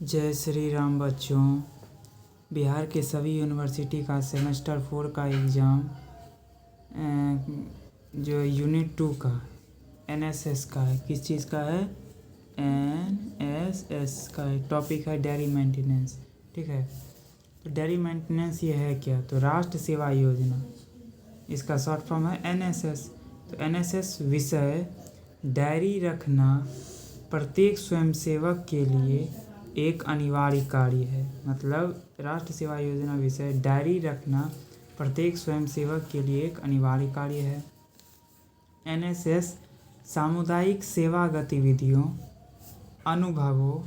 जय श्री राम बच्चों। बिहार के सभी यूनिवर्सिटी का सेमेस्टर 4 का एग्ज़ाम जो यूनिट 2 का एनएसएस का है। किस चीज़ का है? एनएसएस का है। टॉपिक है डेयरी मेंटेनेंस। ठीक है, तो डेयरी मेंटेनेंस ये है क्या? तो राष्ट्र सेवा योजना, इसका शॉर्ट फॉर्म है एनएसएस। तो एनएसएस विषय डेयरी रखना प्रत्येक स्वयंसेवक के लिए एक अनिवार्य कार्य है। मतलब राष्ट्र सेवा योजना विषय डेयरी रखना प्रत्येक स्वयंसेवक के लिए एक अनिवार्य कार्य है। एनएसएस सामुदायिक सेवा गतिविधियों, अनुभवों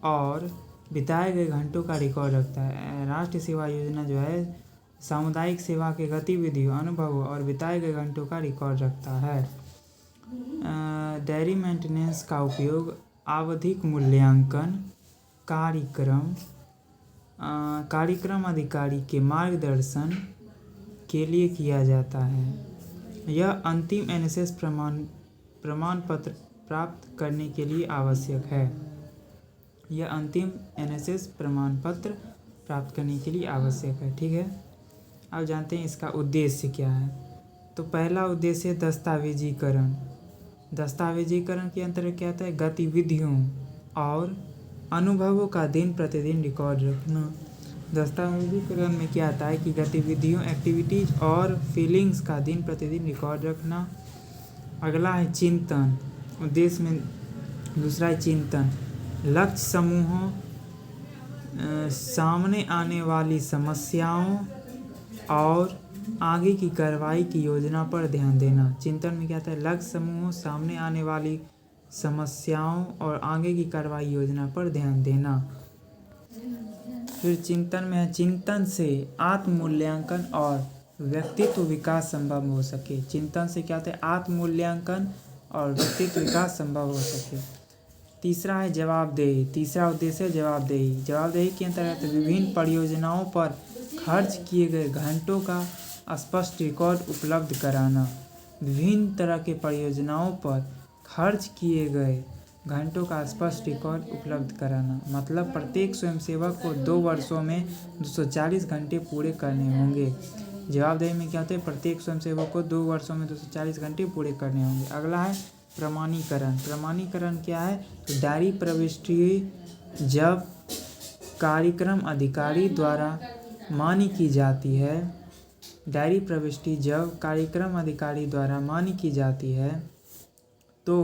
और बिताए गए घंटों का रिकॉर्ड रखता है। राष्ट्रीय सेवा योजना जो है सामुदायिक सेवा के गतिविधियों, अनुभवों और बिताए गए घंटों का रिकॉर्ड रखता है। डेयरी मेंटेनेंस का उपयोग आवधिक मूल्यांकन कार्यक्रम अधिकारी के मार्गदर्शन के लिए किया जाता है। यह अंतिम एनएसएस प्रमाण पत्र प्राप्त करने के लिए आवश्यक है। यह अंतिम एनएसएस प्रमाण पत्र प्राप्त करने के लिए आवश्यक है। ठीक है, अब जानते हैं इसका उद्देश्य क्या है। तो पहला उद्देश्य दस्तावेजीकरण। दस्तावेजीकरण के अंतर्गत क्या आता है? गतिविधियों और अनुभवों का दिन प्रतिदिन रिकॉर्ड रखना। दस्तावेजीकरण में क्या आता है कि गतिविधियों, एक्टिविटीज और फीलिंग्स का दिन प्रतिदिन रिकॉर्ड रखना। अगला है चिंतन। उद्देश्य में दूसरा है चिंतन। लक्ष्य समूहों, सामने आने वाली समस्याओं और आगे की कार्रवाई की योजना पर ध्यान देना। चिंतन में क्या आता है? लक्ष्य समूहों, सामने आने वाली समस्याओं और आगे की कार्रवाई योजना पर ध्यान देना। फिर चिंतन में है चिंतन से आत्म मूल्यांकन और व्यक्तित्व विकास संभव हो सके। चिंतन से क्या होता है? आत्म मूल्यांकन और व्यक्तित्व विकास संभव हो सके। तीसरा है जवाबदेही। तीसरा उद्देश्य है जवाबदेही। जवाबदेही के अंतर्गत विभिन्न परियोजनाओं पर खर्च किए गए घंटों का स्पष्ट रिकॉर्ड उपलब्ध कराना। विभिन्न तरह के परियोजनाओं पर खर्च किए गए घंटों का स्पष्ट रिकॉर्ड उपलब्ध कराना। मतलब प्रत्येक स्वयंसेवक को 2 वर्षों में 240 घंटे पूरे करने होंगे। जवाबदेही में क्या होता है? प्रत्येक स्वयंसेवक को 2 वर्षों में 240 घंटे पूरे करने होंगे। अगला है प्रमाणीकरण। प्रमाणीकरण क्या है? तो डेयरी प्रविष्टि जब कार्यक्रम अधिकारी द्वारा मान्य की जाती है। डेयरी प्रविष्टि जब कार्यक्रम अधिकारी द्वारा मान्य की जाती है तो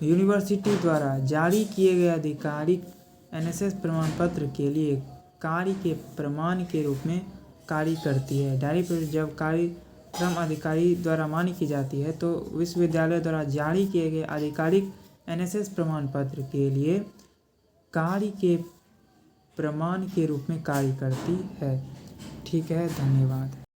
यूनिवर्सिटी द्वारा जारी किए गए आधिकारिक एनएसएस प्रमाण पत्र के लिए कार्य के प्रमाण के रूप में कार्य करती है। डेयरी प्रविष्टि जब कार्यक्रम अधिकारी द्वारा मान्य की जाती है तो विश्वविद्यालय द्वारा जारी किए गए आधिकारिक एनएसएस प्रमाण पत्र के लिए कार्य के प्रमाण के रूप में कार्य करती है। ठीक है, धन्यवाद।